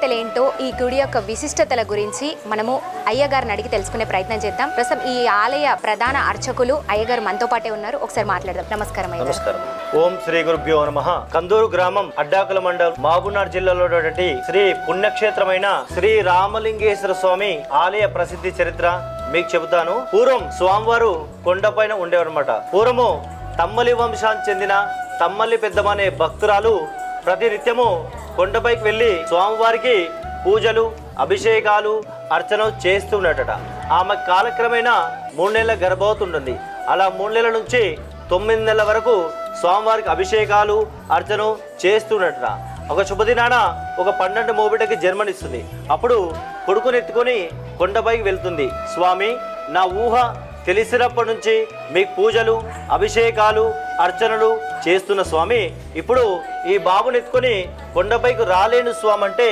ప్రత్యేకతలు ఏంటో, ఈ గుడి యొక్క విశిష్టతల గురించి మనము అయ్యగారిని అడిగి తెలుసుకునే ప్రయత్నం చేద్దాం. ప్రస్తుతం ఈ ఆలయ ప్రధాన అర్చకులు అయ్యగారు మనతో పాటే ఉన్నారు. ఒకసారి మాట్లాడదాం. నమస్కారం అయ్యగారు. నమస్కారం. ఓం శ్రీ గురుభ్యో నమః. కందూరు గ్రామం, అడ్డాకుల మండలం, మహబూబ్నగర్ జిల్లాలో ఉన్నటువంటి శ్రీ పుణ్యక్షేత్రమైన శ్రీ రామలింగేశ్వర స్వామి ఆలయ ప్రసిద్ధి చరిత్ర మీకు చెబుతాను. పూర్వం స్వామివారు కొండపైన ఉండేవన్నమాట. పూర్వము తమ్మలి వంశానికి చెందిన తమ్మల్లి పెద్దమనే భక్తురాలు ప్రతినిత్యము కొండపైకి వెళ్ళి స్వామివారికి పూజలు, అభిషేకాలు, అర్చన చేస్తున్నట. ఆమె కాలక్రమేణా 3 నెలల గర్భవతి ఉంటుంది. అలా 3 నెలల నుంచి 9 నెలల వరకు స్వామివారికి అభిషేకాలు, అర్చన చేస్తున్నట. ఒక శుభదినాన ఒక 12 మోబిటకి జన్మనిస్తుంది. అప్పుడు కొడుకునెత్తుకొని కొండపైకి వెళ్తుంది. స్వామి, నా ఊహ తెలిసినప్పటి నుంచి మీకు పూజలు, అభిషేకాలు, అర్చనలు చేస్తున్న స్వామి, ఇప్పుడు ఈ బాబుని ఎత్తుకొని కొండపైకి రాలేను స్వామి అంటే